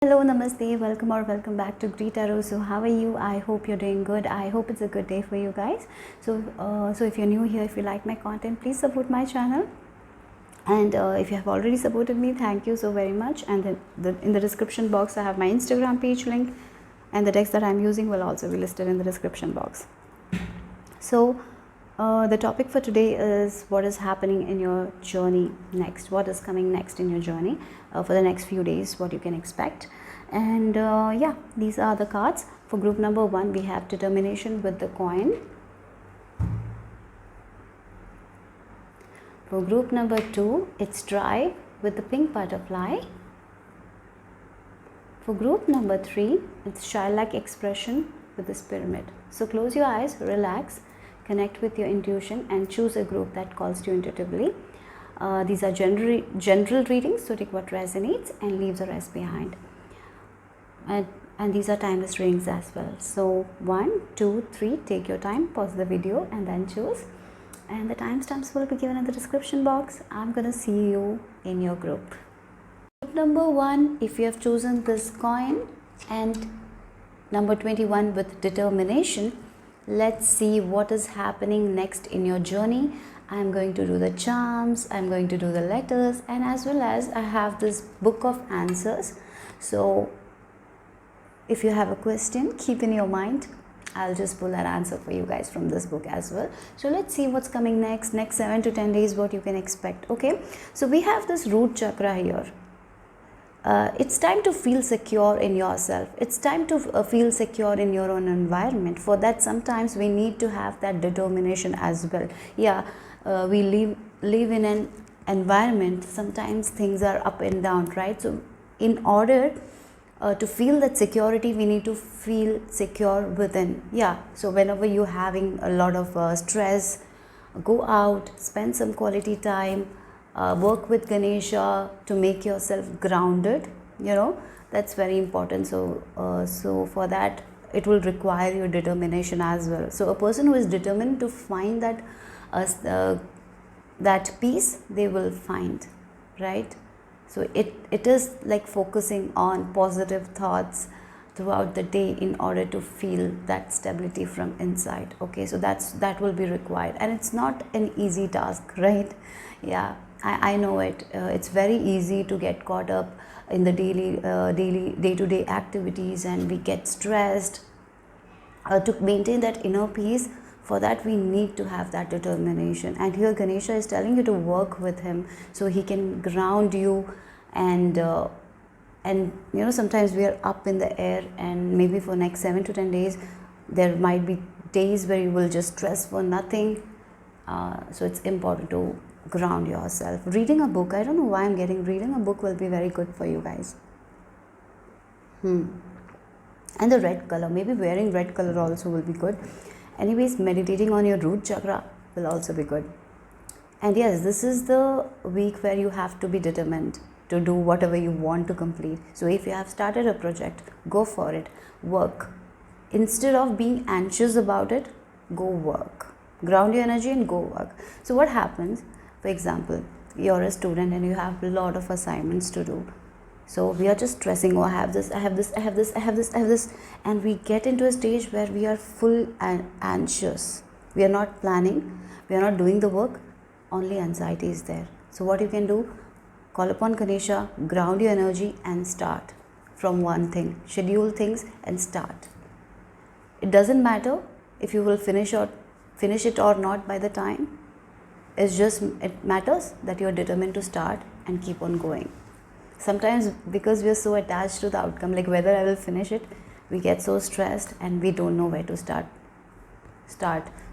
Hello, namaste, welcome back to greetarot. So how are you? I hope you're doing good. I hope it's a good day for you guys. So if you're new here, if you like my content, please support my channel. And if you have already supported me, thank you so very much. And then in the description box, I have my Instagram page link, and the text that I'm using will also be listed in the description box. So the topic for today is what is happening in your journey next, what is coming next in your journey for the next few days, what you can expect. And yeah, these are the cards. For group number 1, we have determination with the coin. For group number 2, it's drive with the pink butterfly. For group number 3, it's childlike expression with this pyramid. So close your eyes, relax, connect with your intuition and choose a group that calls to you intuitively. These are general readings, so take what resonates and leave the rest behind. And these are timeless readings as well. So 1, 2, 3, take your time, pause the video and then choose. And the timestamps will be given in the description box. I'm gonna see you in your group. Group number 1, if you have chosen this coin, and number 21 with determination, let's see what is happening next in your journey. I'm going to do the charms, I'm going to do the letters, and as well as I have this book of answers. So if you have a question, keep in your mind. I'll just pull that answer for you guys from this book as well. So let's see what's coming next 7 to 10 days, what you can expect. Okay, so we have this root chakra here. It's time to feel secure in yourself. It's time to feel secure in your own environment. For that, sometimes we need to have that determination as well. Yeah, we live in an environment. Sometimes things are up and down, right? So in order to feel that security, we need to feel secure within. Yeah, so whenever you're having a lot of stress, go out, spend some quality time, work with Ganesha to make yourself grounded. You know, that's very important. So for that, it will require your determination as well. So a person who is determined to find that peace, they will find, right? So it is like focusing on positive thoughts throughout the day in order to feel that stability from inside. Okay, so that will be required, and it's not an easy task, right? Yeah, I know it. It's very easy to get caught up in the day-to-day activities, and we get stressed. To maintain that inner peace, for that we need to have that determination. And here Ganesha is telling you to work with him so he can ground you. And you know, sometimes we are up in the air, and maybe for next 7 to 10 days there might be days where you will just stress for nothing. So it's important to ground yourself. Reading a book, I don't know why I'm getting reading a book will be very good for you guys. And the red color, maybe wearing red color also will be good. Anyways, meditating on your root chakra will also be good. And yes, this is the week where you have to be determined to do whatever you want to complete. So if you have started a project, go for it, work. Instead of being anxious about it, go work. Ground your energy and go work. So what happens, for example, you're a student and you have a lot of assignments to do. So we are just stressing, oh, I have this, and we get into a stage where we are full and anxious. We are not planning, we are not doing the work, only anxiety is there. So what you can do, call upon Ganesha, ground your energy and start from one thing. Schedule things and start. It doesn't matter if you will finish it or not by the time. It matters that you are determined to start and keep on going. Sometimes because we are so attached to the outcome, like whether I will finish it, we get so stressed and we don't know where to start.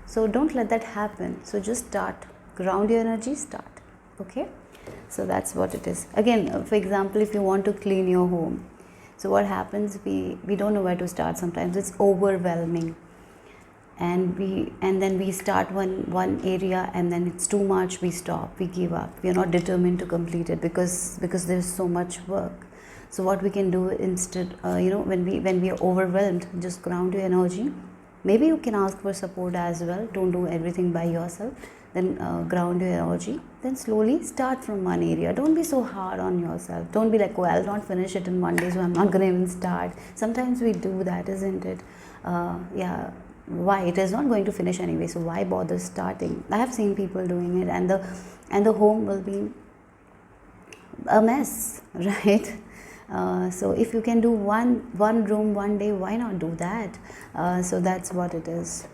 So don't let that happen. So just start. Ground your energy, start. Okay? So that's what it is. Again, for example, if you want to clean your home, so what happens, we don't know where to start. Sometimes it's overwhelming, and then we start one area, and then it's too much, we stop, we give up. We are not determined to complete it because there's so much work. So what we can do instead, you know, when we are overwhelmed, just ground your energy. Maybe you can ask for support as well. Don't do everything by yourself. then ground your energy, then slowly start from one area. Don't be so hard on yourself. Don't be like, oh, I'll not finish it in one day, so I'm not going to even start. Sometimes we do that, isn't it? Yeah, why? It is not going to finish anyway, so why bother starting? I have seen people doing it, and the home will be a mess, right? So if you can do one room one day, why not do that? So that's what it is.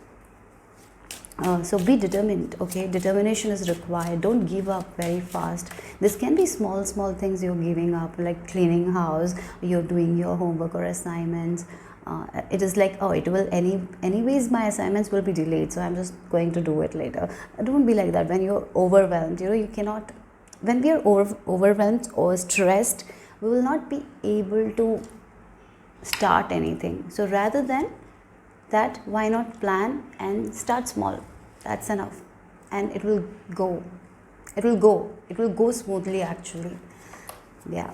So be determined, okay? Determination is required. Don't give up very fast. This can be small things you're giving up, like cleaning house, you're doing your homework or assignments. It is like, oh, it will anyways my assignments will be delayed, so I'm just going to do it later. Don't be like that. When you're overwhelmed, you cannot, when we are overwhelmed or stressed, we will not be able to start anything. So rather than that, why not plan and start small? That's enough, and it will go smoothly, actually. Yeah.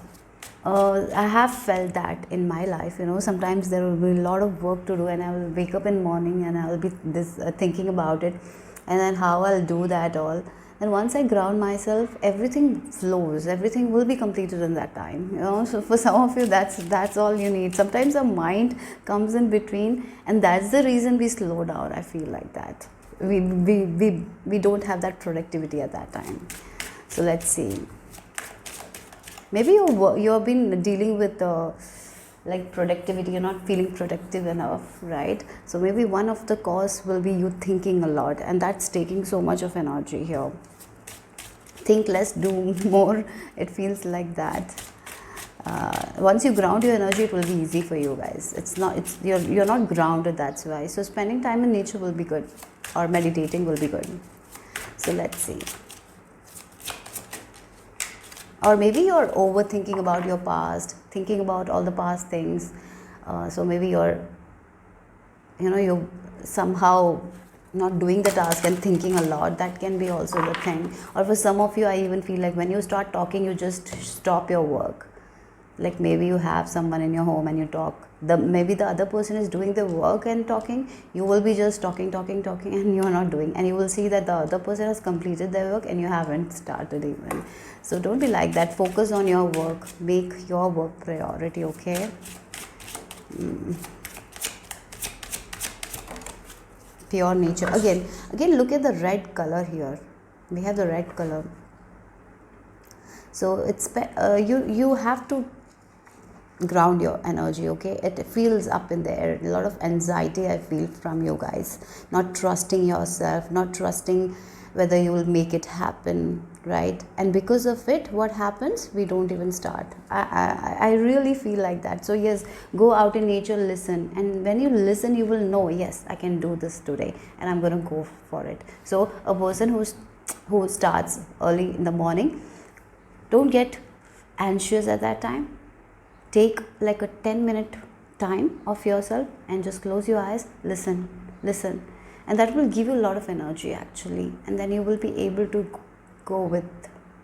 I have felt that in my life. Sometimes there will be a lot of work to do, and I will wake up in morning and I will be thinking about it, and then how I'll do that all. And once I ground myself, everything flows, everything will be completed in that time. So for some of you, that's all you need. Sometimes our mind comes in between, and that's the reason we slow down. I feel like that we don't have that productivity at that time. So let's see. Maybe you've been dealing with like productivity. You're not feeling productive enough, right? So maybe one of the cause will be you thinking a lot, and that's taking so much of energy here. Think less, do more. It feels like that. Once you ground your energy, it will be easy for you guys. You're not grounded, that's why. So spending time in nature will be good, or meditating will be good. So let's see. Or maybe you're overthinking about your past, thinking about all the past things. So maybe you're somehow not doing the task and thinking a lot. That can be also the thing. Or for some of you, I even feel like when you start talking, you just stop your work. Like maybe you have someone in your home and you talk. Maybe the other person is doing the work and talking. You will be just talking, and you are not doing. And you will see that the other person has completed their work and you haven't started even. So don't be like that. Focus on your work. Make your work priority, okay? Pure nature. Again, look at the red color here. We have the red color. So it's you have to ground your energy, okay? It feels up in the air. A lot of anxiety I feel from you guys. Not trusting yourself, not trusting whether you will make it happen, right? And because of it, what happens? We don't even start. I really feel like that. So yes, go out in nature, listen, and when you listen, you will know, yes, I can do this today, and I'm gonna go for it. So a person who starts early in the morning, don't get anxious at that time. Take like a 10-minute time of yourself and just close your eyes, listen, and that will give you a lot of energy, actually, and then you will be able to go with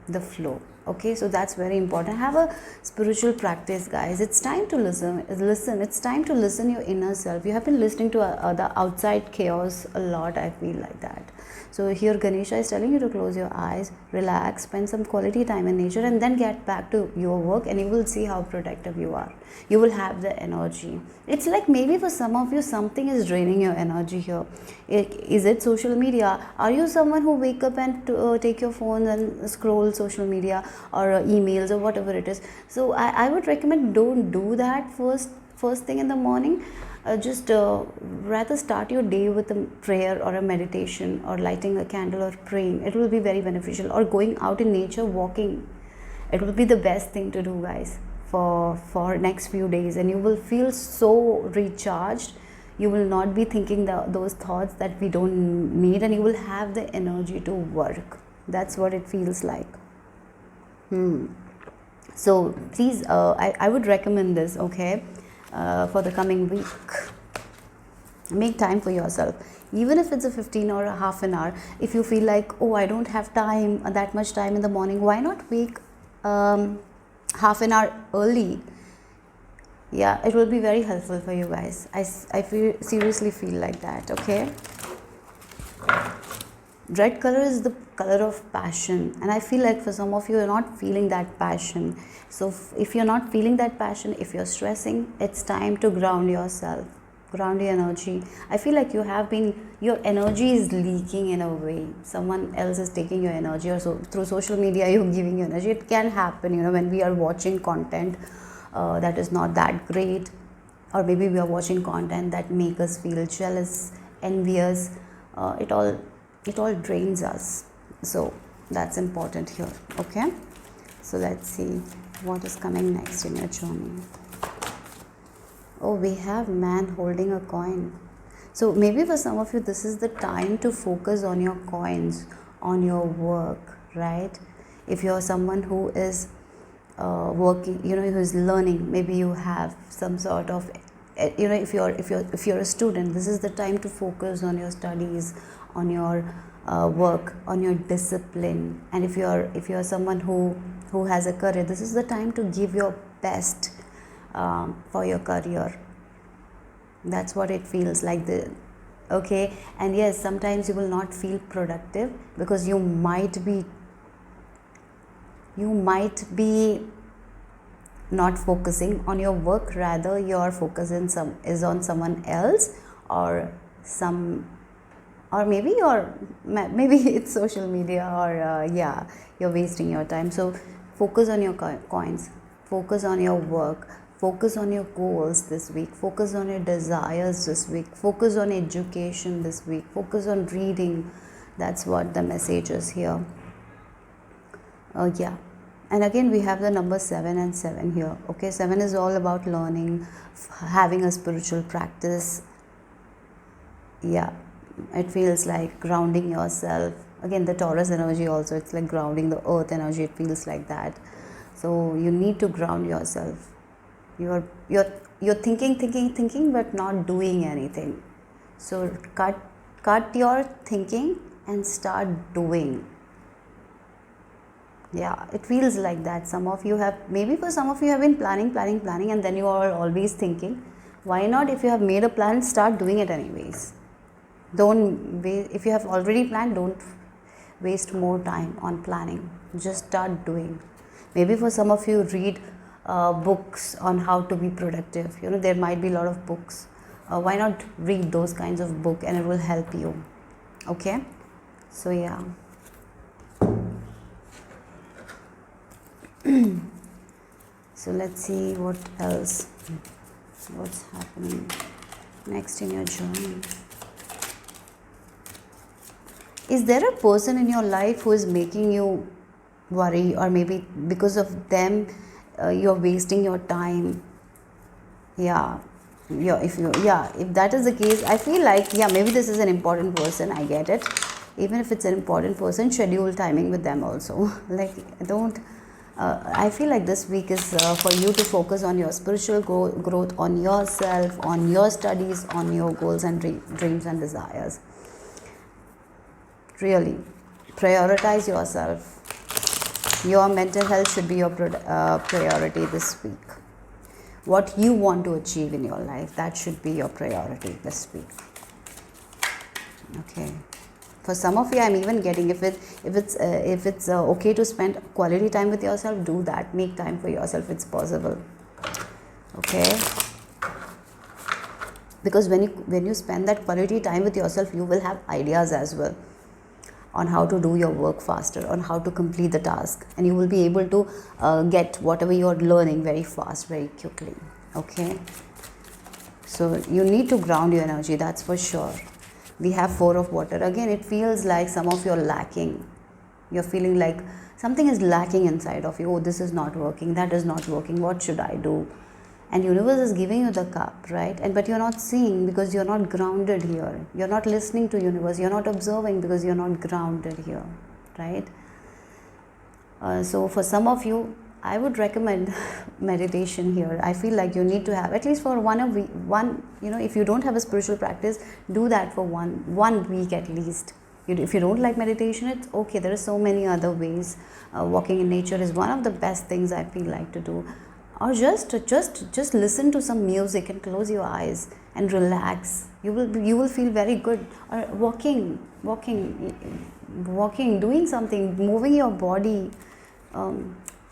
the flow, okay? So that's very important. Have a spiritual practice, guys. It's time to listen. It's time to listen your inner self. You have been listening to the outside chaos a lot, I feel like that. So here Ganesha is telling you to close your eyes, relax, spend some quality time in nature, and then get back to your work, and you will see how productive you are. You will have the energy. It's like maybe for some of you, something is draining your energy here. Is it social media? Are you someone who wake up and take your phone and scroll social media or emails or whatever it is? So I would recommend, don't do that first thing in the morning. Just rather start your day with a prayer or a meditation, or lighting a candle or praying. It will be very beneficial. Or going out in nature, walking. It will be the best thing to do, guys, for next few days, and you will feel so recharged. You will not be thinking those thoughts that we don't need, and you will have the energy to work. That's what it feels like. So please, I would recommend this, okay? For the coming week, make time for yourself, even if it's a 15 or a half an hour. If you feel like, oh, I don't have time, that much time in the morning, why not wake half an hour early? Yeah, it will be very helpful for you guys. I seriously feel like that, okay? Red color is the color of passion, and I feel like for some of you, you're not feeling that passion. So if you're not feeling that passion, if you're stressing, it's time to ground yourself, ground your energy. I feel like your energy is leaking in a way. Someone else is taking your energy, or so through social media you're giving your energy. It can happen, when we are watching content that is not that great, or maybe we are watching content that make us feel jealous, envious. It all drains us. So that's important here. Okay, so let's see what is coming next in your journey. Oh, we have man holding a coin. So maybe for some of you, this is the time to focus on your coins, on your work, right? If you're someone who is working, who is learning, maybe you have some sort of, if you're a student, this is the time to focus on your studies, on your work, on your discipline. And if you're someone who has a career, this is the time to give your best for your career. That's what it feels like. Okay, and yes, sometimes you will not feel productive because you might be not focusing on your work, rather your focus is on someone else, or maybe it's social media, or you're wasting your time. So focus on your coins, focus on your work, focus on your goals this week, focus on your desires this week, focus on education this week, focus on reading. That's what the message is here. And again, we have the number 7 and 7 here. Okay, 7 is all about learning, having a spiritual practice. It feels like grounding yourself. Again, the Taurus energy also, it's like grounding the earth energy. It feels like that. So you need to ground yourself. You're thinking, but not doing anything. So cut your thinking and start doing. It feels like that. For some of you have been planning, and then you are always thinking. Why not, if you have made a plan, start doing it anyways. If you have already planned, don't waste more time on planning. Just start doing. Maybe for some of you, read books on how to be productive. There might be a lot of books. Why not read those kinds of books, and it will help you. Okay, so so let's see what else, what's happening next in your journey. Is there a person in your life who is making you worry, or maybe because of them you're wasting your time? If that is the case, I feel like maybe this is an important person. I get it. Even if it's an important person, schedule timing with them also. I feel like this week is for you to focus on your spiritual growth, on yourself, on your studies, on your goals and dreams and desires. Really, prioritize yourself. Your mental health should be your priority this week. What you want to achieve in your life, that should be your priority this week. Okay. For some of you, I'm even getting, if it's okay to spend quality time with yourself, do that. Make time for yourself. It's possible. Okay. Because when you spend that quality time with yourself, you will have ideas as well on how to do your work faster, on how to complete the task, and you will be able to get whatever you're learning very fast, very quickly. Okay. So you need to ground your energy, that's for sure. We have 4 of water. Again, it feels like some of you are lacking. You're feeling like something is lacking inside of you. Oh, this is not working, that is not working, what should I do? And universe is giving you the cup, right? But you're not seeing because you're not grounded here. You're not listening to universe. You're not observing because you're not grounded here, right? So for some of you, I would recommend meditation here. I feel like you need to have at least for if you don't have a spiritual practice, do that for one week at least. If you don't like meditation, it's okay. There are so many other ways. Walking in nature is one of the best things I feel like to do. or just listen to some music and close your eyes and relax. You will feel very good. Or walking, doing something, moving your body.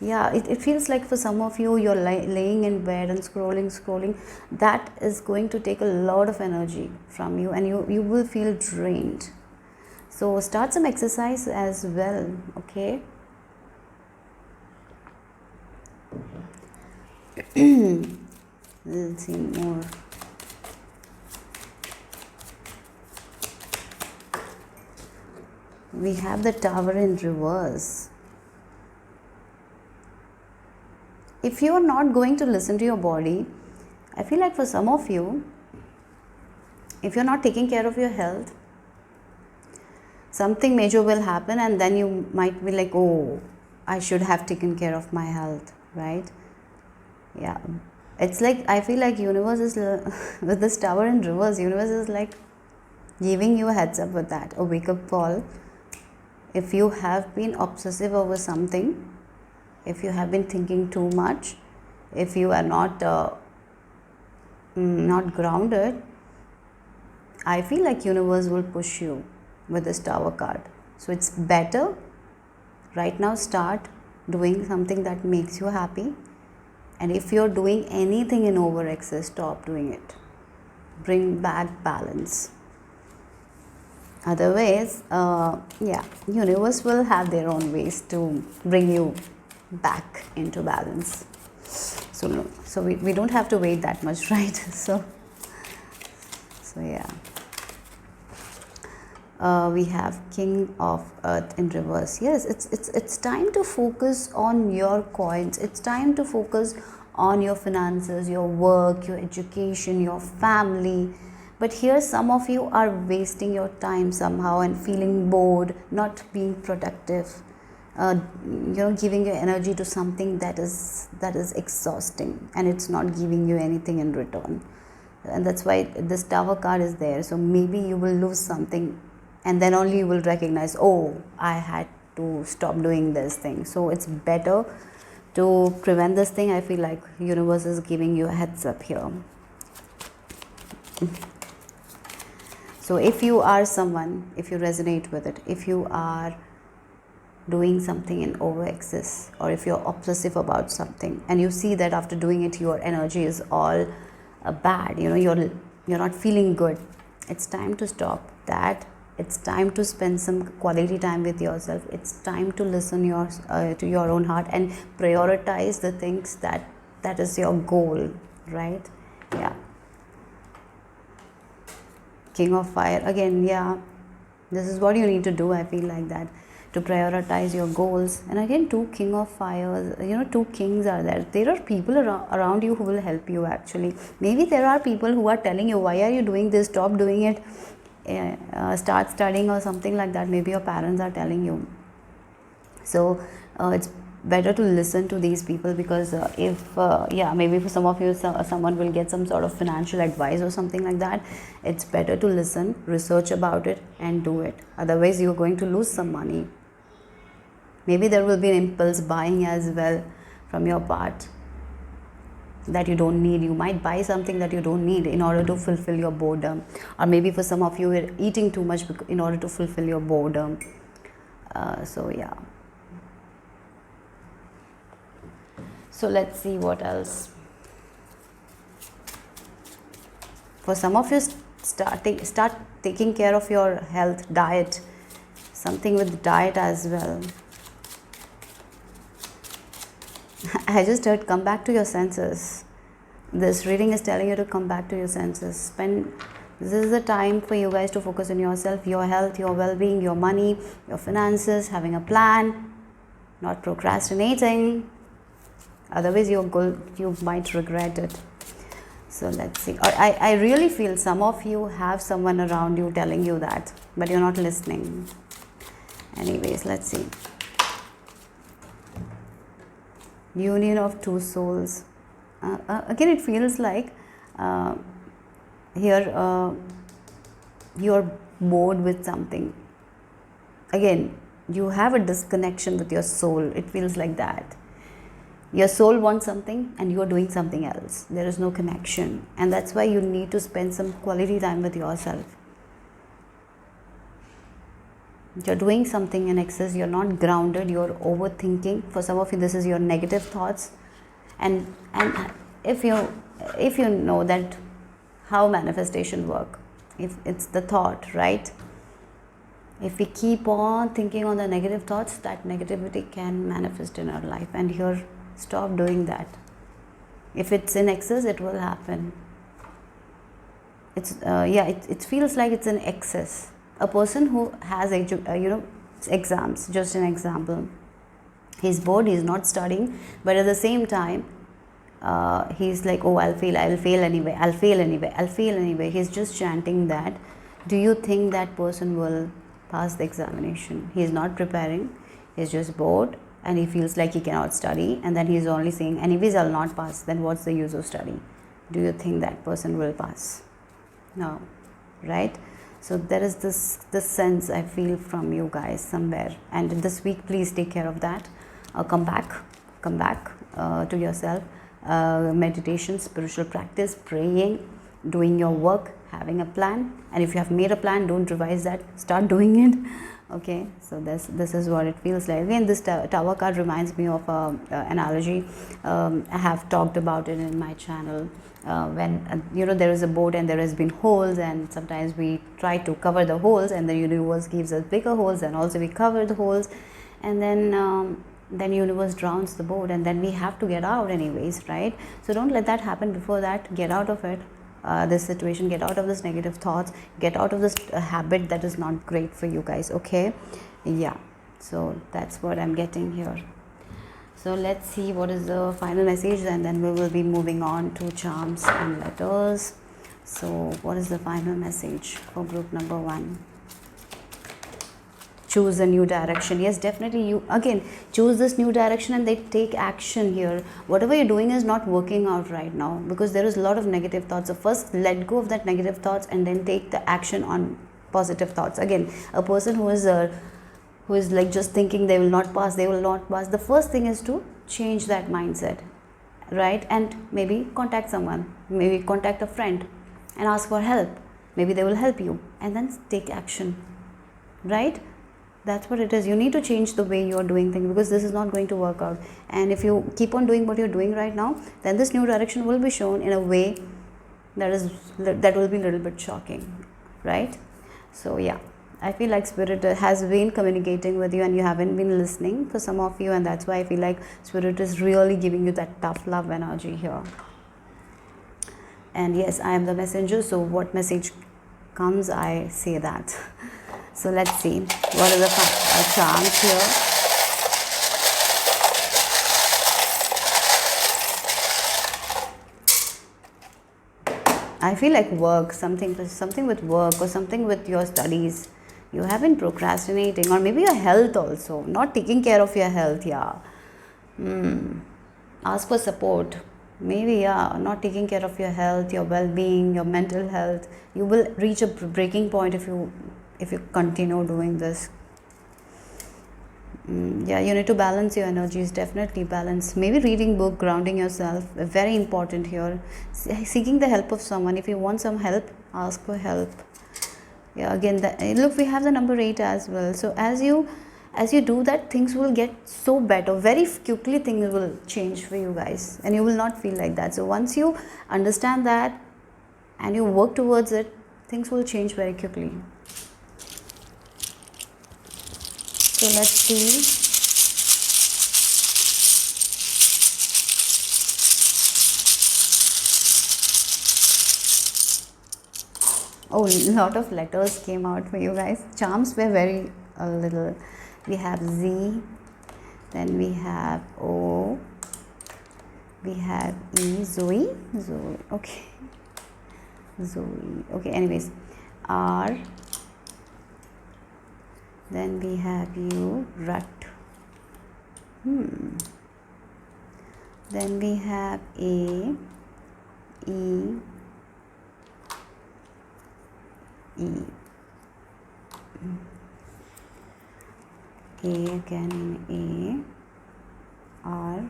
Yeah, it feels like for some of you, you're laying in bed and scrolling. That is going to take a lot of energy from you, and you will feel drained. So start some exercise as well, okay? Let's see more. We have the Tower in reverse. If you are not going to listen to your body, I feel like for some of you, if you're not taking care of your health, something major will happen, and then you might be like, oh, I should have taken care of my health, right? Yeah, it's like, I feel like universe is with this Tower in reverse, universe is like giving you a heads up with that, a wake up call. If you have been obsessive over something, if you have been thinking too much, if you are not grounded, I feel like universe will push you with this Tower card. So it's better right now, start doing something that makes you happy. And if you're doing anything in over excess, stop doing it. Bring back balance. Otherwise, universe will have their own ways to bring you back into balance. So we don't have to wait that much, right? So yeah. We have King of Earth in reverse. Yes, it's time to focus on your coins. It's time to focus on your finances, your work, your education, your family. But here some of you are wasting your time somehow and feeling bored, not being productive. Giving your energy to something that is exhausting, and it's not giving you anything in return. And that's why this Tower card is there. So maybe you will lose something, and then only you will recognize, oh, I had to stop doing this thing. So it's better to prevent this thing. I feel like universe is giving you a heads up here. So if you are someone, if you resonate with it, if you are doing something in over excess, or if you're obsessive about something and you see that after doing it your energy is all bad, you're not feeling good, it's time to stop that. It's time to spend some quality time with yourself. It's time to listen to your own heart and prioritize the things that is your goal, right? Yeah. King of Fire again. Yeah, this is what you need to do. I feel like that, to prioritize your goals. And again, two King of Fires, two kings are there. There are people around you who will help you actually. Maybe there are people who are telling you, why are you doing this, stop doing it, start studying or something like that. Maybe your parents are telling you. So it's better to listen to these people, because maybe for some of you someone will get some sort of financial advice or something like that. It's better to listen, research about it and do it. Otherwise you're going to lose some money. Maybe there will be an impulse buying as well from your part that you don't need. You might buy something that you don't need in order to fulfill your boredom. Or maybe for some of you, you're eating too much in order to fulfill your boredom. So yeah. So let's see what else. For some of you, start taking care of your health, diet. Something with diet as well. I just heard, come back to your senses. This reading is telling you to come back to your senses. This is the time for you guys to focus on yourself, your health, your well-being, your money, your finances, having a plan, not procrastinating. Otherwise you might regret it. So let's see. I really feel some of you have someone around you telling you that, but you're not listening. Anyways, let's see. Union of two souls. Again, it feels like here you're bored with something. Again, you have a disconnection with your soul. It feels like that. Your soul wants something and you are doing something else. There is no connection, and that's why you need to spend some quality time with yourself. You're doing something in excess, you're not grounded, you're overthinking. For some of you, this is your negative thoughts. And if you know that how manifestation work, if it's the thought, right? If we keep on thinking on the negative thoughts, that negativity can manifest in our life. And here, stop doing that. If it's in excess, it will happen. It feels like it's in excess. A person who has exams, just an example, he's bored, he's not studying, but at the same time he's like, oh, I'll fail anyway. He's just chanting that. Do you think that person will pass the examination? He's not preparing, he's just bored, and he feels like he cannot study, and then he's only saying, anyways, I'll not pass. Then what's the use of study? Do you think that person will pass? No, right? So there is this sense I feel from you guys somewhere, and this week please take care of that. Come back to yourself. Meditation, spiritual practice, praying, doing your work, having a plan. And if you have made a plan, don't revise that, start doing it. Okay, so this is what it feels like. Again, this tower card reminds me of an analogy. I have talked about it in my channel. When there is a boat and there has been holes, and sometimes we try to cover the holes, and the universe gives us bigger holes, and also we cover the holes, and then universe drowns the boat, and then we have to get out anyways, right? So don't let that happen. Before that, get out of it, this situation, get out of this negative thoughts, get out of this habit that is not great for you guys. Okay, yeah, so that's what I'm getting here. So let's see what is the final message, and then we will be moving on to charms and letters. So what is the final message for group number 1? Choose a new direction. Yes, definitely, you again choose this new direction and they take action here. Whatever you're doing is not working out right now because there is a lot of negative thoughts. So first let go of that negative thoughts and then take the action on positive thoughts. Again, a person who is like just thinking they will not pass, the first thing is to change that mindset, right? And maybe contact someone, maybe contact a friend and ask for help. Maybe they will help you, and then take action, right? That's what it is. You need to change the way you are doing things because this is not going to work out. And if you keep on doing what you're doing right now, then this new direction will be shown in a way that will be a little bit shocking, right? So yeah, I feel like Spirit has been communicating with you and you haven't been listening for some of you, and that's why I feel like Spirit is really giving you that tough love energy here. And yes, I am the messenger, so what message comes, I say that. So let's see, what are the charms here? I feel like work, something with work or something with your studies. You have been procrastinating, or maybe your health also, not taking care of your health, yeah. Ask for support. Maybe, yeah, not taking care of your health, your well-being, your mental health. You will reach a breaking point if you continue doing this. Yeah, you need to balance your energies, definitely balance. Maybe reading book, grounding yourself, very important here. Seeking the help of someone. If you want some help, ask for help. Yeah, again, look, we have the number 8 as well. So as you do that, things will get so better. Very quickly things will change for you guys, and you will not feel like that. So once you understand that and you work towards it, things will change very quickly. So let's see. Oh, a lot of letters came out for you guys. Charms were very little. We have Z, then we have O, we have E, Zoe, okay, Zoe, okay, anyways, R, then we have U, Rut, then we have A, E, A again in A, R,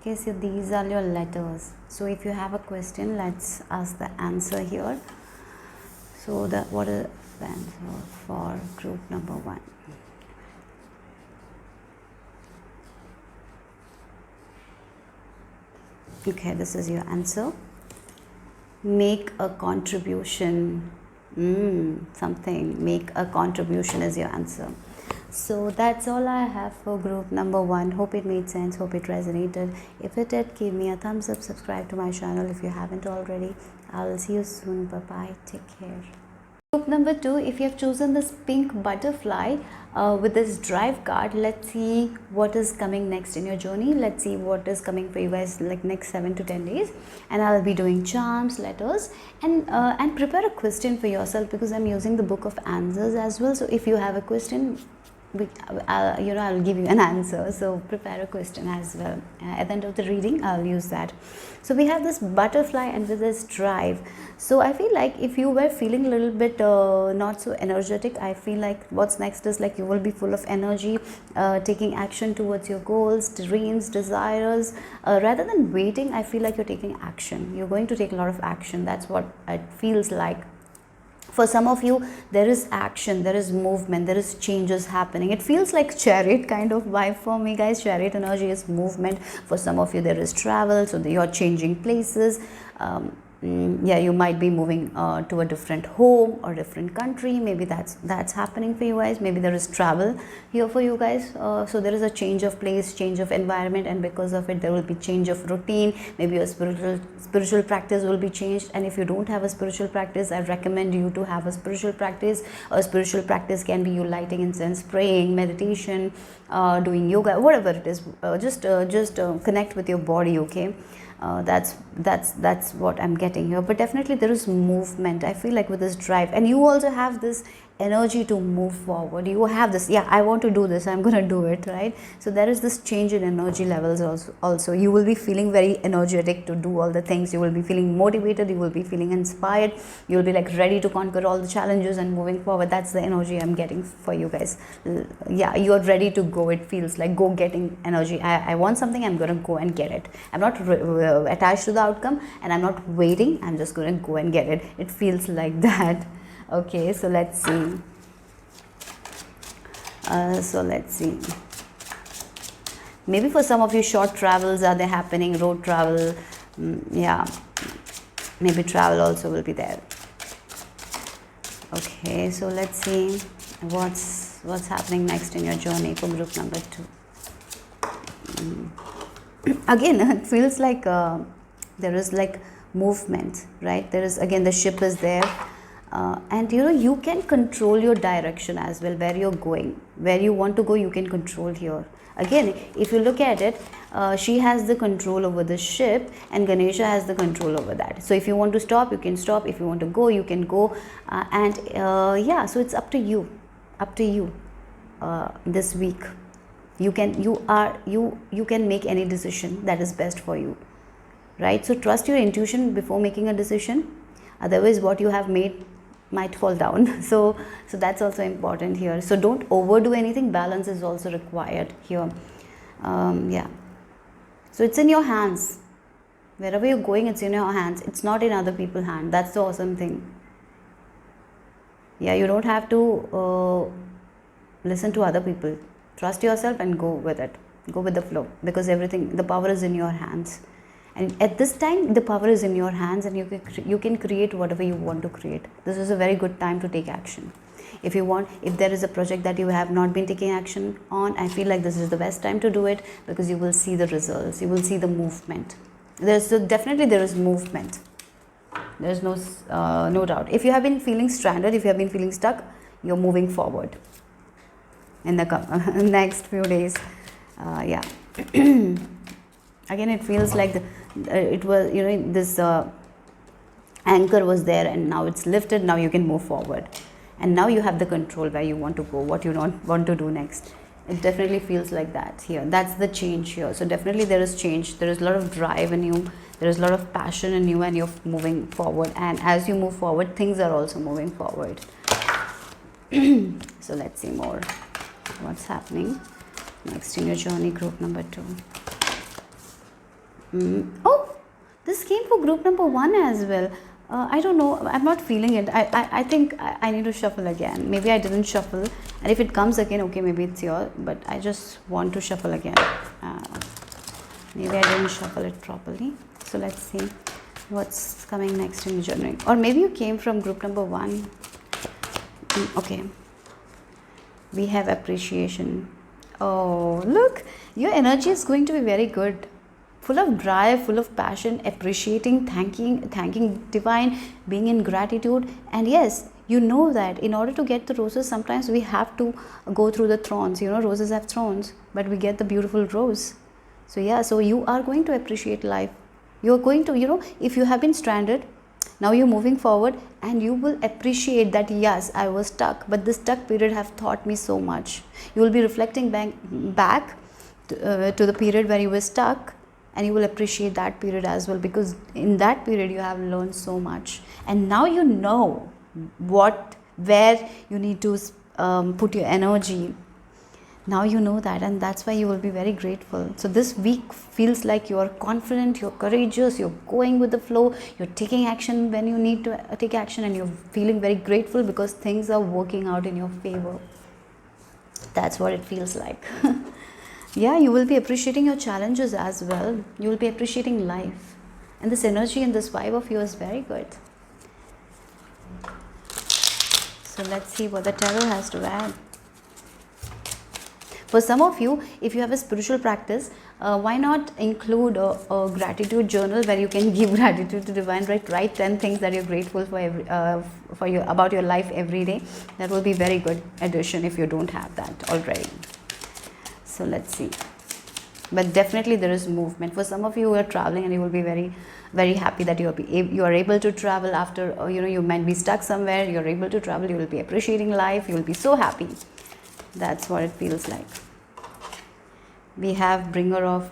Okay, so these are your letters. So if you have a question, let's ask the answer here. So what is the answer for group number 1? Okay, this is your answer. Make a contribution. Something. Make a contribution is your answer. So that's all I have for group number 1. Hope it made sense. Hope it resonated. If it did, give me a thumbs up. Subscribe to my channel if you haven't already. I'll see you soon. Bye bye. Take care. Group number 2, if you have chosen this pink butterfly with this drive card, let's see what is coming next in your journey. Let's see what is coming for you guys like next 7 to 10 days. And I'll be doing charms, letters, and prepare a question for yourself, because I'm using the book of answers as well. So if you have a question, I'll give you an answer. So prepare a question as well. At the end of the reading, I'll use that. So we have this butterfly and with this drive. So I feel like if you were feeling a little bit not so energetic, I feel like what's next is like you will be full of energy, taking action towards your goals, dreams, desires. Rather than waiting, I feel like you're taking action. You're going to take a lot of action. That's what it feels like. For some of you, there is action, there is movement, there is changes happening. It feels like chariot kind of vibe for me, guys. Chariot energy is movement. For some of you, there is travel, so you're changing places. Yeah, you might be moving to a different home or different country. Maybe that's happening for you guys. Maybe there is travel here for you guys. So there is a change of place, change of environment, and because of it there will be change of routine. Maybe your spiritual practice will be changed. And if you don't have a spiritual practice, I recommend you to have a spiritual practice. A spiritual practice can be you lighting incense, praying, meditation, doing yoga, whatever it is. Just connect with your body, okay? That's what I'm getting here. But definitely there is movement. I feel like with this drive, and you also have this energy to move forward. You have this, yeah, I want to do this, I'm gonna do it, right? So there is this change in energy levels also. You will be feeling very energetic to do all the things. You will be feeling motivated, you will be feeling inspired, you will be like ready to conquer all the challenges and moving forward. That's the energy I'm getting for you guys. Yeah, you're ready to go. It feels like go getting energy. I want something, I'm gonna go and get it. I'm not attached to the outcome, and I'm not waiting, I'm just gonna go and get it. It feels like that. Okay, so let's see. Maybe for some of you, short travels are they happening, road travel. Yeah, maybe travel also will be there. Okay, so let's see what's happening next in your journey for group number 2. Again, it feels like there is like movement, right? There is, again, the ship is there. And you can control your direction as well, where you're going, where you want to go, you can control here. Again, if you look at it, she has the control over the ship, and Ganesha has the control over that. So if you want to stop, you can stop. If you want to go, you can go. Yeah, so it's up to you, this week. You can make any decision that is best for you, right? So trust your intuition before making a decision. Otherwise, what you have made might fall down. So that's also important here. So don't overdo anything. Balance is also required here. Yeah, so it's in your hands. Wherever you're going, it's in your hands. It's not in other people's hands. That's the awesome thing. Yeah, you don't have to listen to other people. Trust yourself and go with it. Go with the flow, because everything, the power is in your hands. And at this time, the power is in your hands, and you can create whatever you want to create. This is a very good time to take action. If there is a project that you have not been taking action on, I feel like this is the best time to do it, because you will see the results. You will see the movement. Definitely there is movement. There is no doubt. If you have been feeling stranded, if you have been feeling stuck, you're moving forward in the next few days. Yeah. Again, it feels like it was, this anchor was there, and now it's lifted. Now you can move forward, and now you have the control where you want to go, what you want to do next. It definitely feels like that here. That's the change here. So definitely there is change. There is a lot of drive in you. There is a lot of passion in you, and you're moving forward. And as you move forward, things are also moving forward. So let's see more. What's happening next in your journey, group number 2. Oh, this came for group number 1 as well. I don't know. I'm not feeling it. I think I need to shuffle again. Maybe I didn't shuffle. And if it comes again, okay, maybe it's yours. But I just want to shuffle again. Maybe I didn't shuffle it properly. So let's see what's coming next in journaling. Or maybe you came from group number 1. Okay. We have appreciation. Oh, look. Your energy is going to be very good. Full of drive, full of passion, appreciating, thanking divine, being in gratitude. And yes, you know that in order to get the roses, sometimes we have to go through the thorns. You know, roses have thorns, but we get the beautiful rose. So yeah, so you are going to appreciate life. You're going to, you know, if you have been stranded, now you're moving forward and you will appreciate that, yes, I was stuck, but this stuck period have taught me so much. You will be reflecting back to the period where you were stuck, and you will appreciate that period as well, because in that period you have learned so much, and now you know where you need to put your energy. Now you know that, and that's why you will be very grateful. So this week feels like you are confident, you're courageous, you're going with the flow, you're taking action when you need to take action, and you're feeling very grateful because things are working out in your favor. That's what it feels like. Yeah, you will be appreciating your challenges as well. You will be appreciating life. And this energy and this vibe of yours is very good. So let's see what the tarot has to add. For some of you, if you have a spiritual practice, why not include a gratitude journal where you can give gratitude to divine, right? Write 10 things that you're grateful for about your life every day. That will be very good addition if you don't have that already. So let's see. But definitely there is movement. For some of you who are traveling, and you will be very, very happy that you are able to travel after, you might be stuck somewhere. You're able to travel. You will be appreciating life. You will be so happy. That's what it feels like. We have bringer of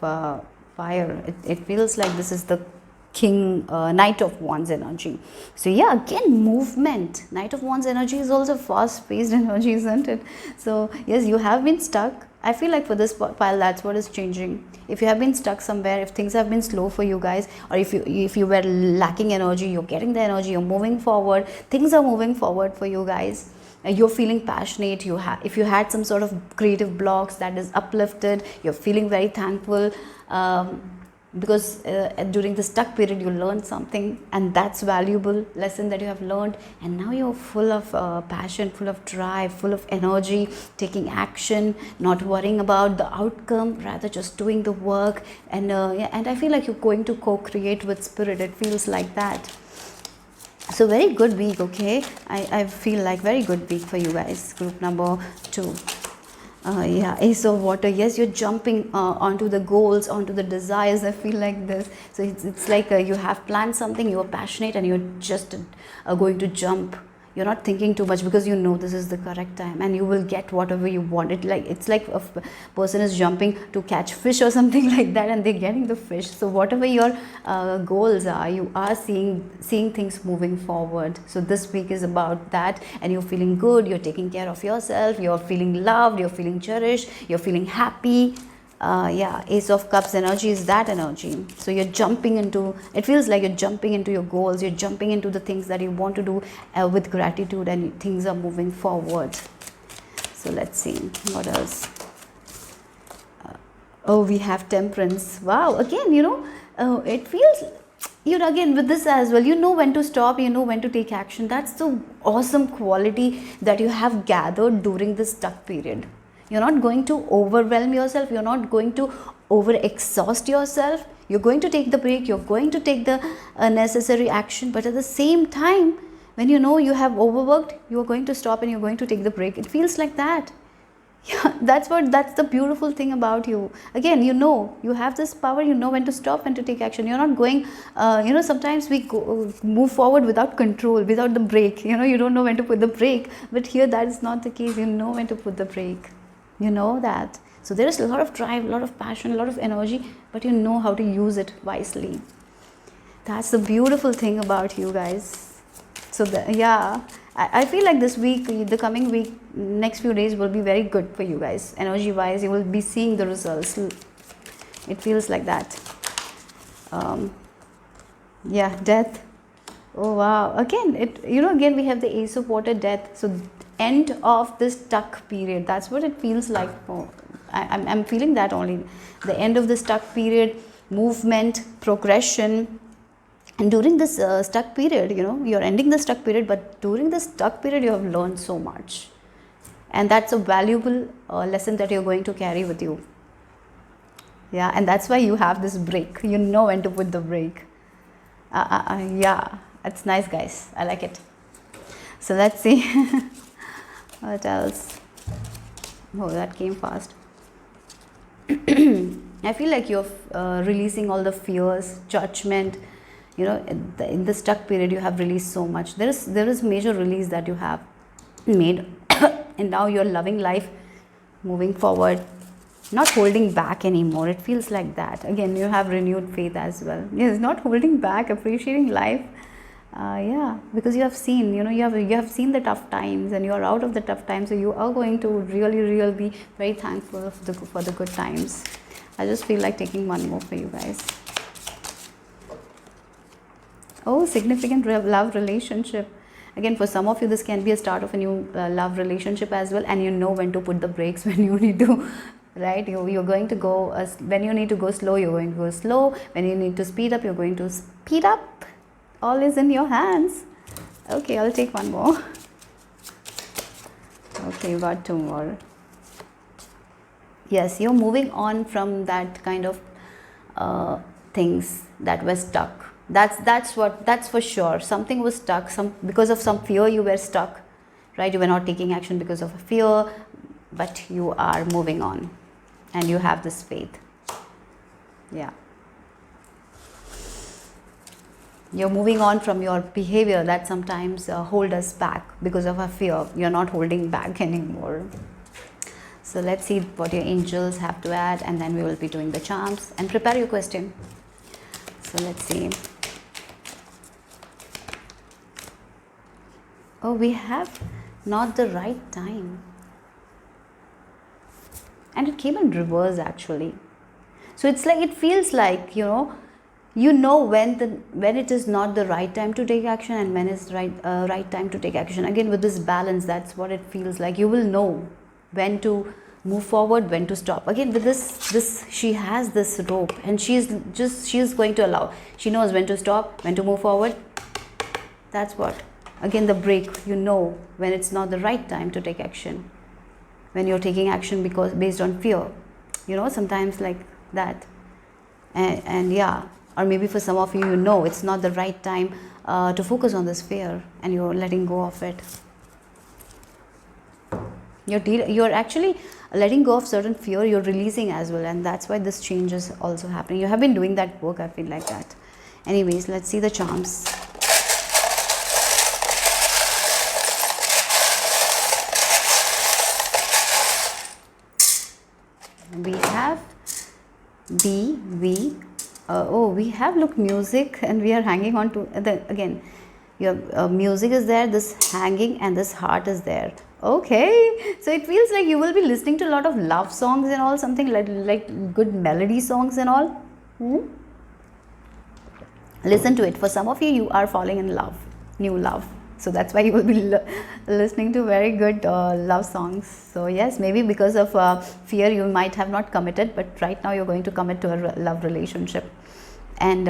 fire. It feels like this is the King, Knight of Wands energy. So yeah, again, movement. Knight of Wands energy is also fast-paced energy, isn't it? So yes, you have been stuck. I feel like for this pile, that's what is changing. If you have been stuck somewhere, if things have been slow for you guys, or if you were lacking energy, you're getting the energy, you're moving forward. Things are moving forward for you guys. You're feeling passionate. If you had some sort of creative blocks, that is uplifted. You're feeling very thankful. Because during the stuck period you learned something, and that's valuable lesson that you have learned, and now you're full of passion, full of drive, full of energy, taking action, not worrying about the outcome, rather just doing the work. And and I feel like you're going to co-create with spirit. It feels like that. So very good week. Okay, I feel like very good week for you guys, group number 2. Yeah, Ace of Water. Yes, you're jumping onto the goals, onto the desires. I feel like this. So it's like you have planned something, you're passionate, and you're just going to jump. You're not thinking too much because you know this is the correct time, and you will get whatever you want. It's like a person is jumping to catch fish or something like that, and they're getting the fish. So whatever your goals are, you are seeing things moving forward. So this week is about that, and you're feeling good. You're taking care of yourself. You're feeling loved. You're feeling cherished. You're feeling happy. Yeah, Ace of Cups energy is that energy. So you're jumping into, it feels like you're jumping into your goals, you're jumping into the things that you want to do with gratitude, and things are moving forward. So let's see what else. Oh, we have Temperance. Wow, again, it feels, again with this as well, you know when to stop, you know when to take action. That's the awesome quality that you have gathered during this stuck period. You're not going to overwhelm yourself. You're not going to over-exhaust yourself. You're going to take the break. You're going to take the necessary action. But at the same time, when you know you have overworked, you're going to stop and you're going to take the break. It feels like that. Yeah, that's the beautiful thing about you. Again, you have this power. You know when to stop and to take action. You're not going, sometimes we move forward without control, without the break. You don't know when to put the break. But here that is not the case. You know when to put the break. You know that. So there is a lot of drive, a lot of passion, a lot of energy, but you know how to use it wisely. That's the beautiful thing about you guys. So I feel like this week, the coming week, next few days will be very good for you guys. Energy wise, you will be seeing the results. It feels like that. Yeah, death. Oh wow, again again we have the Ace of Water, death. So end of this stuck period, that's what it feels like. I'm feeling that only, the end of the stuck period, movement, progression. And during this stuck period, you're ending the stuck period, but during the stuck period you have learned so much, and that's a valuable lesson that you're going to carry with you. Yeah, and that's why you have this break, you know when to put the break. Yeah, it's nice, guys, I like it. So let's see what else. Oh, that came fast. I feel like you're releasing all the fears, judgment. In the stuck period, you have released so much. There is major release that you have made, and now you're loving life, moving forward, not holding back anymore. It feels like that. Again, you have renewed faith as well. Yes, not holding back, appreciating life. Yeah, because you have seen, you have seen the tough times, and you are out of the tough times. So you are going to really be very thankful for the good times. I just feel like taking one more for you guys. Oh, significant love relationship. Again, for some of you, this can be a start of a new love relationship as well, and you know when to put the brakes, when you need to, right? You're going to go, when you need to go slow, you're going to go slow. When you need to speed up, you're going to speed up. All is in your hands. Okay, I'll take one more. Okay, got two more. Yes, you're moving on from that kind of things that were stuck. That's for sure. Something was stuck. Because of some fear you were stuck, right? You were not taking action because of a fear, but you are moving on, and you have this faith. Yeah. You're moving on from your behavior that sometimes hold us back because of a fear. You're not holding back anymore. So let's see what your angels have to add, and then we will be doing the charms. And prepare your question. So let's see. Oh, we have not the right time. And it came in reverse actually. So it's like, it feels like, when it is not the right time to take action, and when it's right time to take action. Again, with this balance, that's what it feels like. You will know when to move forward, when to stop. Again, with this she has this rope, and she's going to allow. She knows when to stop, when to move forward. That's what. Again, the break, when it's not the right time to take action, when you're taking action based on fear, sometimes like that. And yeah, or maybe for some of you, it's not the right time to focus on this fear, and you're letting go of it. You're actually letting go of certain fear, you're releasing as well, and that's why this change is also happening. You have been doing that work, I feel like that. Anyways, let's see the charms. We have we have music, and we are hanging on to again your music is there, this hanging, and this heart is there. Okay, so it feels like you will be listening to a lot of love songs and all, something like good melody songs and all. Listen to it. For some of you are falling in love, new love. So that's why you will be listening to very good love songs. So yes, maybe because of fear you might have not committed, but right now you're going to commit to a love relationship. And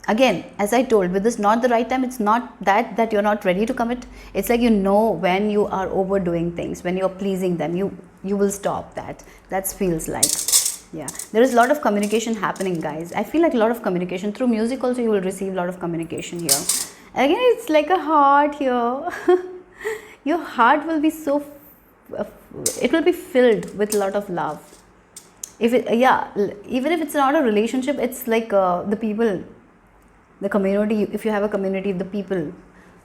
again, as I told, with this not the right time, it's not that you're not ready to commit. It's like when you are overdoing things, when you're pleasing them, you will stop that. That feels like. Yeah, there is a lot of communication happening, guys. I feel like a lot of communication through music. Also, you will receive a lot of communication here. Again, it's like a heart here. Your heart will be it will be filled with a lot of love. Even if it's not a relationship, it's like the people, the community. If you have a community, the people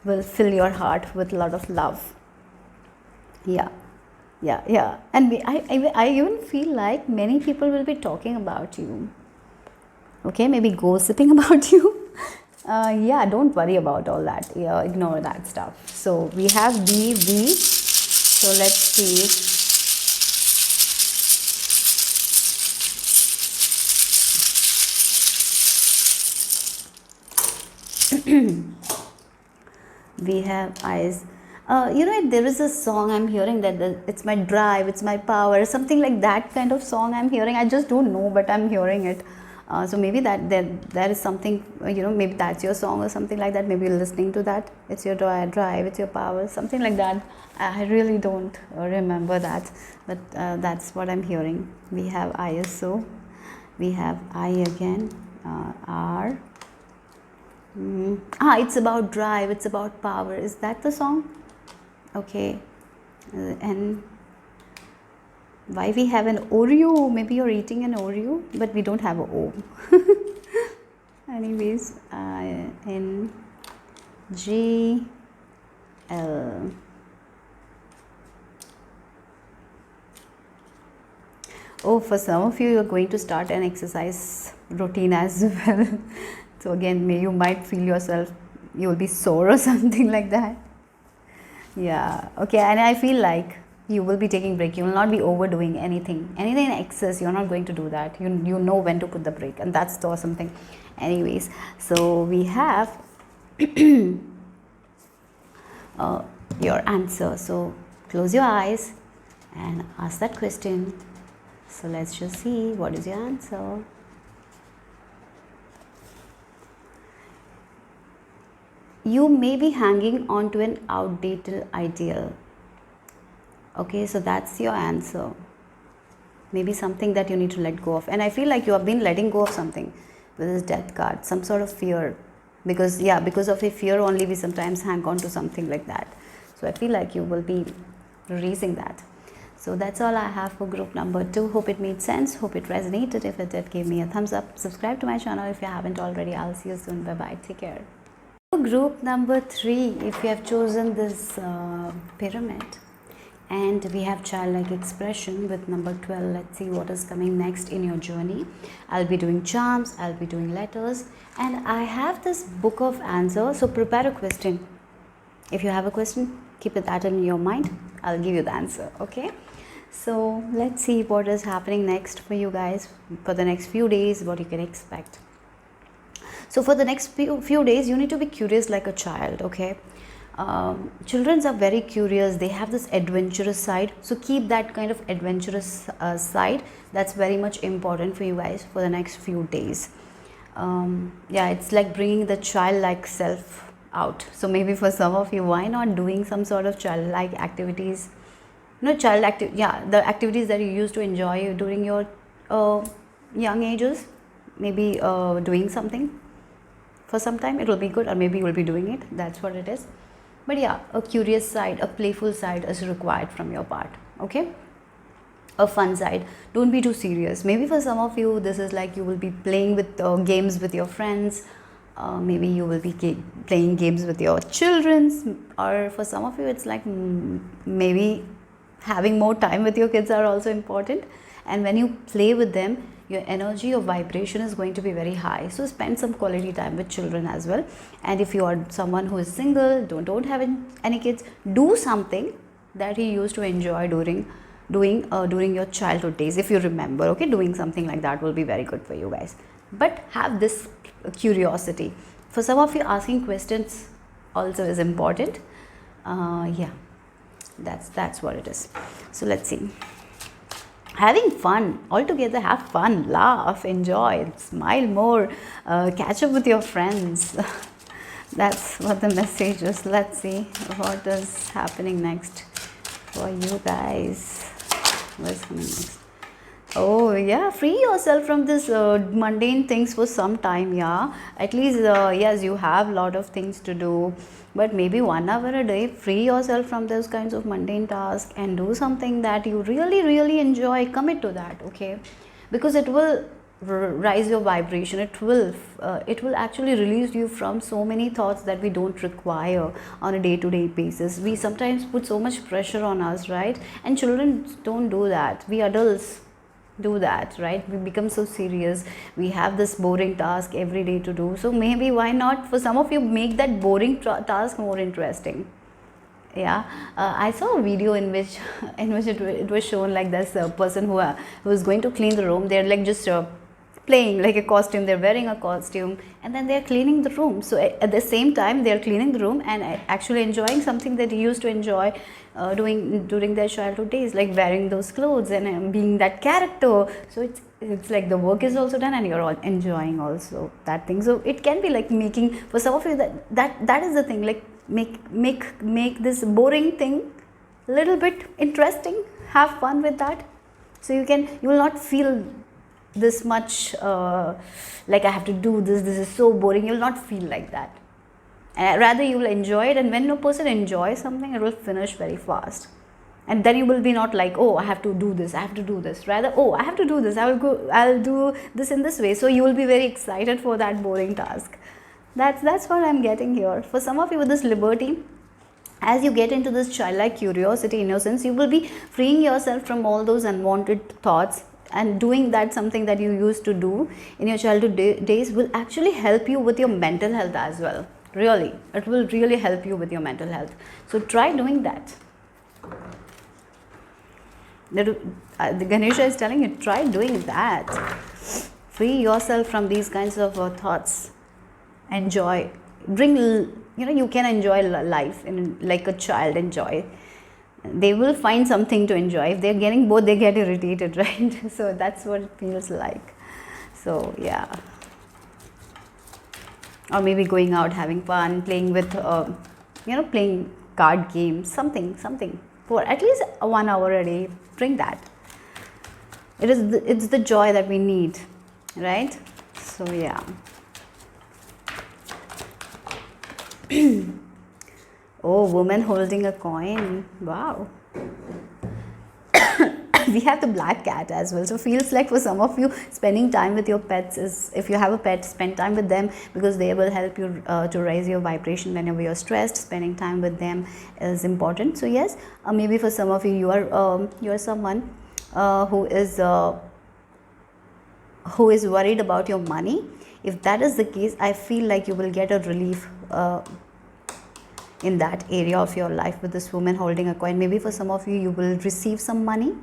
will fill your heart with a lot of love. Yeah. And I even feel like many people will be talking about you. Okay, maybe gossiping about you. Yeah, don't worry about all that. Yeah, ignore that stuff. So we have B. So let's see. We have eyes. There is a song I'm hearing that it's my drive, it's my power, something like that kind of song I'm hearing. I just don't know, but I'm hearing it. So maybe that there is something, maybe that's your song or something like that. Maybe you're listening to that. It's your drive, it's your power, something like that. I really don't remember that, but that's what I'm hearing. We have ISO. We have I again. R. It's about drive, it's about power. Is that the song? Okay. And why we have an Oreo? Maybe you're eating an Oreo, but we don't have a O. Anyways, N G L. Oh, for some of you, you're going to start an exercise routine as well. So again, you might feel yourself, you'll be sore or something like that. Yeah, okay, and I feel like you will be taking break. You will not be overdoing anything in excess. You're not going to do that. You know when to put the break, and that's the awesome thing. Anyways, so we have your answer. So close your eyes and ask that question. So let's just see what is your answer. You may be hanging on to an outdated ideal. Okay, so that's your answer. Maybe something that you need to let go of. And I feel like you have been letting go of something with this death card, some sort of fear. Because of a fear only we sometimes hang on to something like that. So I feel like you will be releasing that. So that's all I have for group number 2. Hope it made sense. Hope it resonated. If it did, give me a thumbs up. Subscribe to my channel if you haven't already. I'll see you soon. Bye-bye. Take care. Group number 3, if you have chosen this pyramid, and we have childlike expression with number 12. Let's see what is coming next in your journey. I'll be doing charms, I'll be doing letters, and I have this book of answers. So prepare a question. If you have a question, keep that in your mind. I'll give you the answer. Okay, so let's see what is happening next for you guys for the next few days, what you can expect. So for the next few days, you need to be curious like a child, okay? Children are very curious. They have this adventurous side. So keep that kind of adventurous side. That's very much important for you guys for the next few days. It's like bringing the childlike self out. So maybe for some of you, why not doing some sort of childlike activities? The activities that you used to enjoy during your young ages. Maybe doing something. For some time it will be good, or maybe you will be doing it. That's what it is. But yeah, a curious side, a playful side is required from your part. Okay, a fun side. Don't be too serious. Maybe for some of you this is like you will be playing with games with your friends. Maybe you will be playing games with your children, or for some of you it's like maybe having more time with your kids are also important. And when you play with them, your energy, your vibration is going to be very high. So spend some quality time with children as well. And if you are someone who is single, don't have any kids, do something that you used to enjoy during your childhood days, if you remember. Okay, doing something like that will be very good for you guys. But have this curiosity. For some of you, asking questions also is important. That's what it is. So let's see. Having fun, all together, have fun, laugh, enjoy, smile more, catch up with your friends. That's what the message is. Let's see what is happening next for you guys. What's coming next? Oh yeah, free yourself from this mundane things for some time. Yeah, at least yes, you have a lot of things to do, but maybe 1 hour a day, free yourself from those kinds of mundane tasks and do something that you really enjoy. Commit to that, okay? Because it will rise your vibration. It will actually release you from so many thoughts that we don't require on a day-to-day basis. We sometimes put so much pressure on us, right? And children don't do that. We adults do that, right? We become so serious. We have this boring task every day to do. So maybe why not, for some of you, make that boring task more interesting. Yeah, I saw a video in which it was shown like this person who was going to clean the room. They're like just playing like a costume, they're wearing a costume, and then they're cleaning the room. So at the same time they're cleaning the room and actually enjoying something that they used to enjoy doing during their childhood days, like wearing those clothes and being that character. So it's like the work is also done and you're all enjoying also that thing. So it can be like making, for some of you, that is the thing, like make this boring thing a little bit interesting, have fun with that. So you will not feel this much like I have to do this is so boring. You will not feel like that, and rather you will enjoy it. And when a person enjoys something, it will finish very fast, and then you will be not like, oh, I have to do this, rather, oh, I have to do this, I'll do this in this way. So you will be very excited for that boring task. That's what I'm getting here. For some of you with this liberty, as you get into this childlike curiosity, innocence, you will be freeing yourself from all those unwanted thoughts, and doing that something that you used to do in your childhood days will actually help you with your mental health as well. Really, it will really help you with your mental health. So try doing that. The Ganesha is telling you, try doing that. Free yourself from these kinds of thoughts. Enjoy. You can enjoy life in like a child enjoy. They will find something to enjoy. If they're getting bored, they get irritated, right? So that's what it feels like. So yeah. Or maybe going out, having fun, playing with, playing card games, something for at least 1 hour a day. Bring that. It's the joy that we need, right? So yeah. Oh, woman holding a coin. Wow. We have the black cat as well. So feels like for some of you, spending time with your pets is, if you have a pet, spend time with them, because they will help you to raise your vibration whenever you're stressed. Spending time with them is important. So yes, maybe for some of you, you are someone who is worried about your money. If that is the case, I feel like you will get a relief in that area of your life with this woman holding a coin. Maybe for some of you, you will receive some money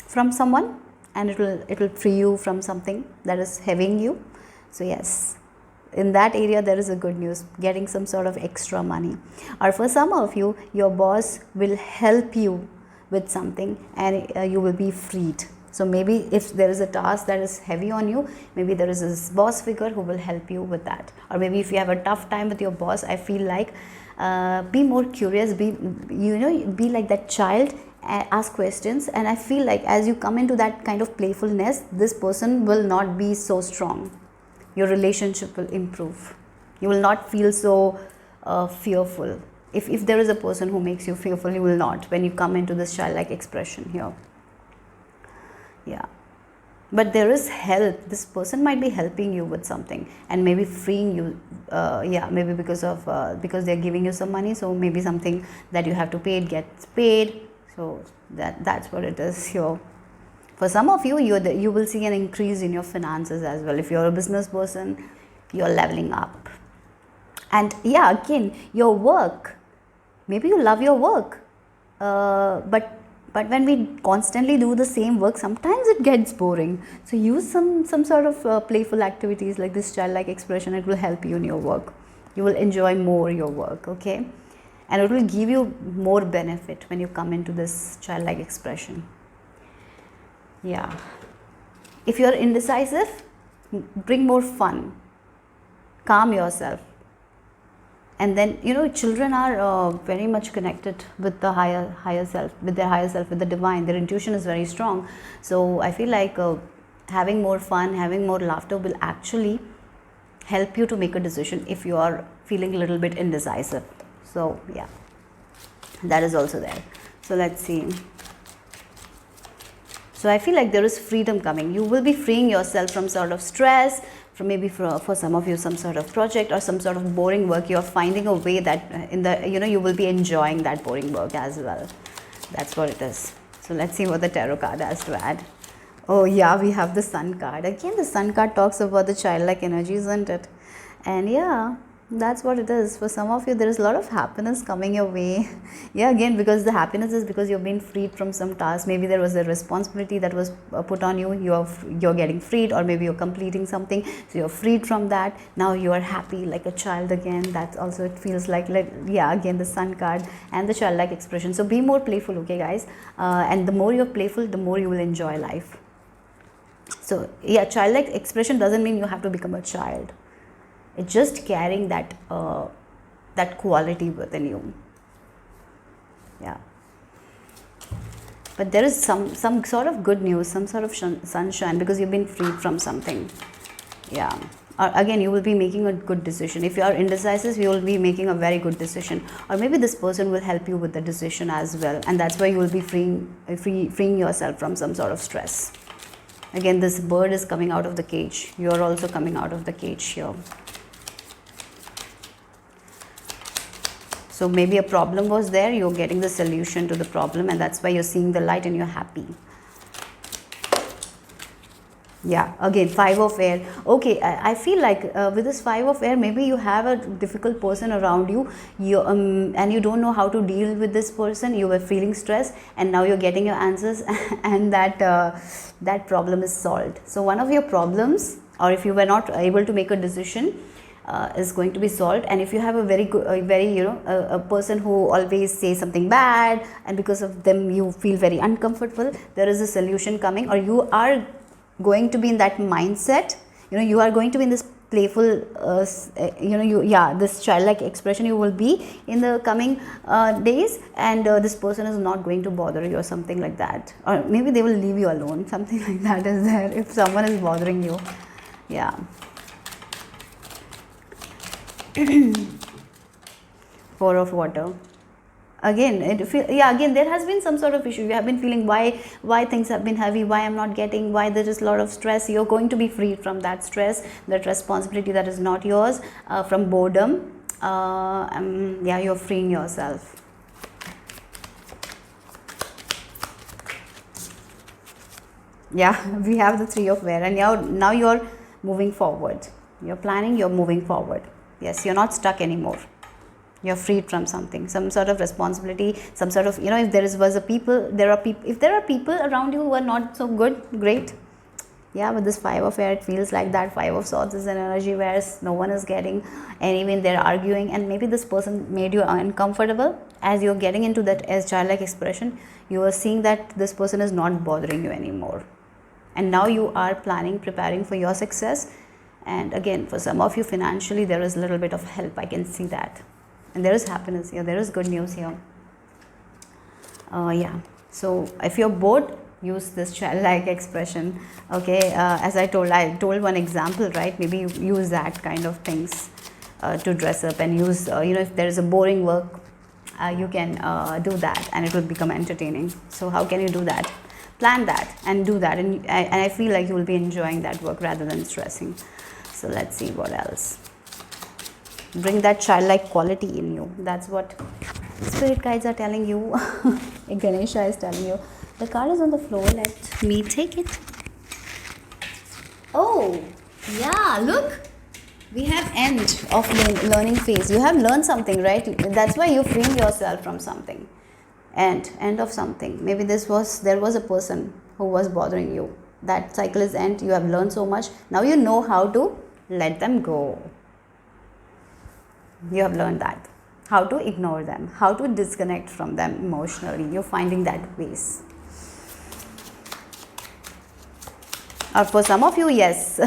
from someone, and it will free you from something that is heavying you. So yes, in that area there is a good news, getting some sort of extra money. Or for some of you, your boss will help you with something, and you will be freed. So maybe if there is a task that is heavy on you, maybe there is this boss figure who will help you with that. Or maybe if you have a tough time with your boss, I feel like be more curious, be like that child, ask questions. And I feel like as you come into that kind of playfulness, this person will not be so strong. Your relationship will improve. You will not feel so fearful. If there is a person who makes you fearful, you will not, when you come into this childlike expression here. Yeah, but there is help. This person might be helping you with something and maybe freeing you. Maybe because they're giving you some money. So maybe something that you have to pay, it gets paid. So that's what it is here. For some of you, you will see an increase in your finances as well. If you're a business person, you're leveling up. And yeah, again, your work. Maybe you love your work, but when we constantly do the same work, sometimes it gets boring. So use some sort of playful activities like this childlike expression. It will help you in your work. You will enjoy more your work, okay? And it will give you more benefit when you come into this childlike expression. Yeah. If you are indecisive, bring more fun. Calm yourself. And then, children are very much connected with the higher self, with their higher self, with the divine. Their intuition is very strong. So I feel like having more fun, having more laughter will actually help you to make a decision if you are feeling a little bit indecisive. So yeah, that is also there. So let's see. So I feel like there is freedom coming. You will be freeing yourself from sort of stress, for some of you, some sort of project or some sort of boring work. You're finding a way that you will be enjoying that boring work as well. That's what it is. So let's see what the tarot card has to add. Oh yeah, we have the Sun card. Again, the Sun card talks about the childlike energy, isn't it? And yeah, That's what it is. For some of you, there is a lot of happiness coming your way. Yeah, again, because the happiness is because you've been freed from some task. Maybe there was a responsibility that was put on you. You're getting freed, or maybe you're completing something, so you're freed from that. Now you are happy like a child again. That's also, it feels like yeah, again, the sun card and the childlike expression. So be more playful, okay, guys. And the more you're playful, the more you will enjoy life. So yeah, childlike expression doesn't mean you have to become a child. It's just carrying that that quality within you. Yeah. But there is some sort of good news, some sort of sunshine, because you've been freed from something. Yeah. Or again, you will be making a good decision. If you are indecisive, you will be making a very good decision. Or maybe this person will help you with the decision as well, and that's why you will be freeing yourself from some sort of stress. Again, this bird is coming out of the cage. You are also coming out of the cage here. So maybe a problem was there, you're getting the solution to the problem, and that's why you're seeing the light and you're happy. Yeah, again, 5 of air. Okay, I feel like with this 5 of air, maybe you have a difficult person around you, and you don't know how to deal with this person. You were feeling stressed, and now you're getting your answers, and that problem is solved. So one of your problems, or if you were not able to make a decision, is going to be solved. And if you have a very good, a person who always says something bad, and because of them you feel very uncomfortable, there is a solution coming, or you are going to be in that mindset. You are going to be in this playful, this childlike expression. You will be in the coming days, and this person is not going to bother you or something like that, or maybe they will leave you alone. Something like that is there if someone is bothering you. Yeah. 4 of water. Again, again, there has been some sort of issue. You have been feeling why things have been heavy, why I'm not getting, why there is a lot of stress. You're going to be freed from that stress, that responsibility that is not yours, from boredom. You're freeing yourself. Yeah, we have the 3 of air, and now you're moving forward. You're planning, you're moving forward. Yes, you're not stuck anymore. You're freed from something, some sort of responsibility, some sort of, if there are people around you who are not so good, great. Yeah, with this 5 of air, it feels like that 5 of swords is an energy where no one is getting, and even they're arguing, and maybe this person made you uncomfortable. As you're getting into that as childlike expression, you are seeing that this person is not bothering you anymore. And now you are preparing for your success. And again, for some of you, financially, there is a little bit of help. I can see that. And there is happiness here. There is good news here. Yeah. So if you're bored, use this childlike expression. Okay. As I told one example, right? Maybe you use that kind of things to dress up, and use, if there is a boring work, you can do that, and it will become entertaining. So how can you do that? Plan that and do that. And I feel like you will be enjoying that work rather than stressing. So let's see what else. Bring that childlike quality in you. That's what spirit guides are telling you. Ganesha is telling you. The card is on the floor. Let me take it. Oh, yeah, look. We have end of learning phase. You have learned something, right? That's why you're freeing yourself from something. End of something. Maybe there was a person who was bothering you. That cycle is end. You have learned so much. Now you know how to let them go. You have learned that. How to ignore them. How to disconnect from them emotionally. You're finding that ways. Or for some of you, yes.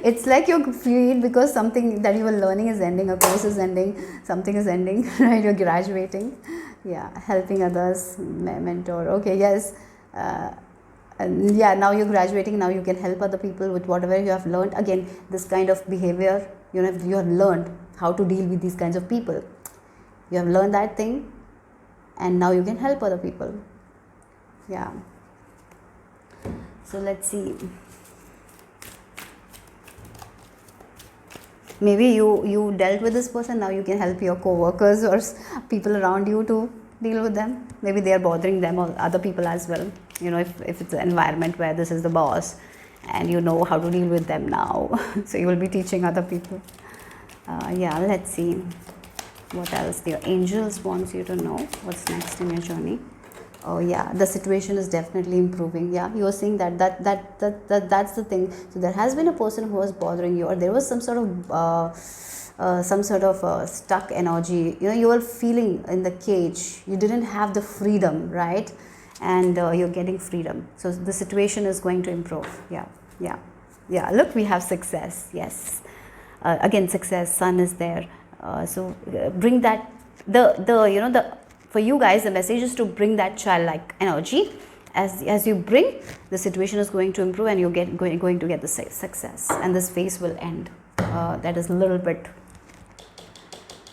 It's like you're freed because something that you were learning is ending. A course is ending. Something is ending. Right? You're graduating. Yeah. Helping others. Mentor. Okay. Yes. And yeah, now you're graduating. Now you can help other people with whatever you have learned. Again, this kind of behavior, you have learned how to deal with these kinds of people. You have learned that thing, and now you can help other people. Yeah. So let's see. Maybe you dealt with this person. Now you can help your co-workers or people around you to deal with them. Maybe they are bothering them or other people as well. If it's an environment where this is the boss, and you know how to deal with them now. So you will be teaching other people. Yeah, let's see what else your angels wants you to know. What's next in your journey? Oh yeah, the situation is definitely improving. Yeah, you are saying that's the thing. So there has been a person who was bothering you, or there was some sort of stuck energy. You know, you were feeling in the cage. You didn't have the freedom, right? And you're getting freedom. So the situation is going to improve. Yeah, yeah, yeah. Look, we have success. Yes. Again, success. Sun is there. Bring that the for you guys, the message is to bring that childlike energy. As you bring, the situation is going to improve, and you're going to get the success, and this phase will end. That is a little bit,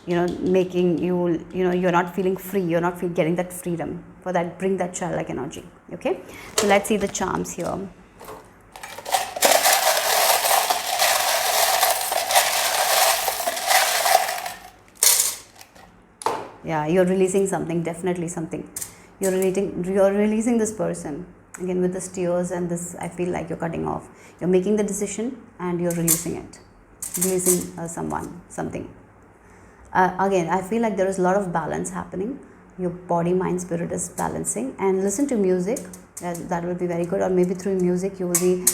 making you're not feeling free. You're not getting that freedom. For that, bring that childlike energy. Okay, so let's see the charms here. Yeah, you're releasing something, definitely something. You're releasing this person. Again, with this tears and this, I feel like you're cutting off. You're making the decision and you're releasing it. Releasing something. Again, I feel like there is a lot of balance happening. Your body, mind, spirit is balancing. And listen to music. That will be very good. Or maybe through music you will be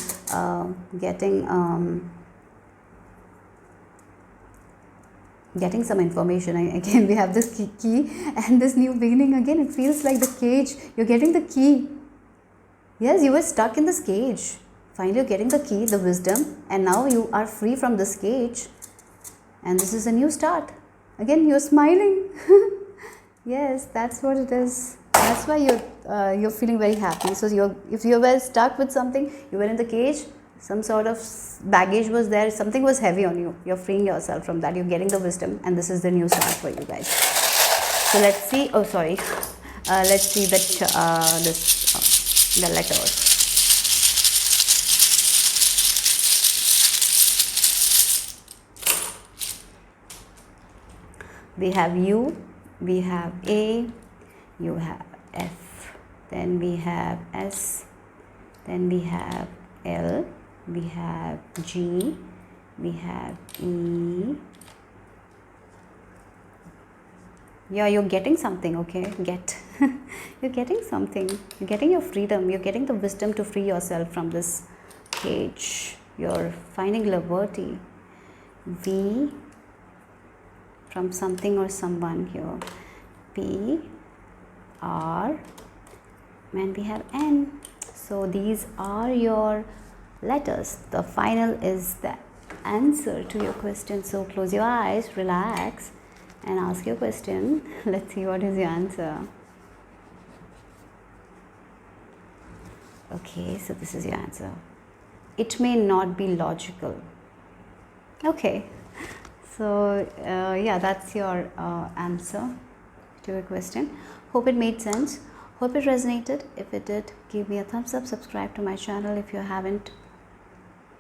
getting some information. Again, we have this key and this new beginning. Again, it feels like the cage. You're getting the key. Yes, you were stuck in this cage. Finally, you're getting the key, the wisdom, and now you are free from this cage. And this is a new start. Again, you're smiling. Yes, that's what it is. That's why you're feeling very happy. So if you were stuck with something, you were in the cage. Some sort of baggage was there, something was heavy on you. You're freeing yourself from that. You're getting the wisdom, and this is the new start for you guys. So let's see. Oh, sorry. Let's see the letters. We have U, we have A, you have F, then we have S, then we have L, we have G, we have E. Yeah, you're getting something, okay? You're getting something. You're getting your freedom. You're getting the wisdom to free yourself from this cage. You're finding liberty. V, from something or someone here. P, R, and we have N. So these are your letters. The final is the answer to your question. So close your eyes, relax, and ask your question. Let's see what is your answer. Okay, so this is your answer. It may not be logical. Okay, so yeah, that's your answer to your question. Hope it made sense. Hope it resonated. If it did, give me a thumbs up. Subscribe to my channel if you haven't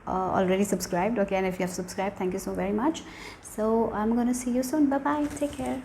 already subscribed. Okay, and if you have subscribed, thank you so very much. So I'm gonna see you soon. Bye bye. Take care.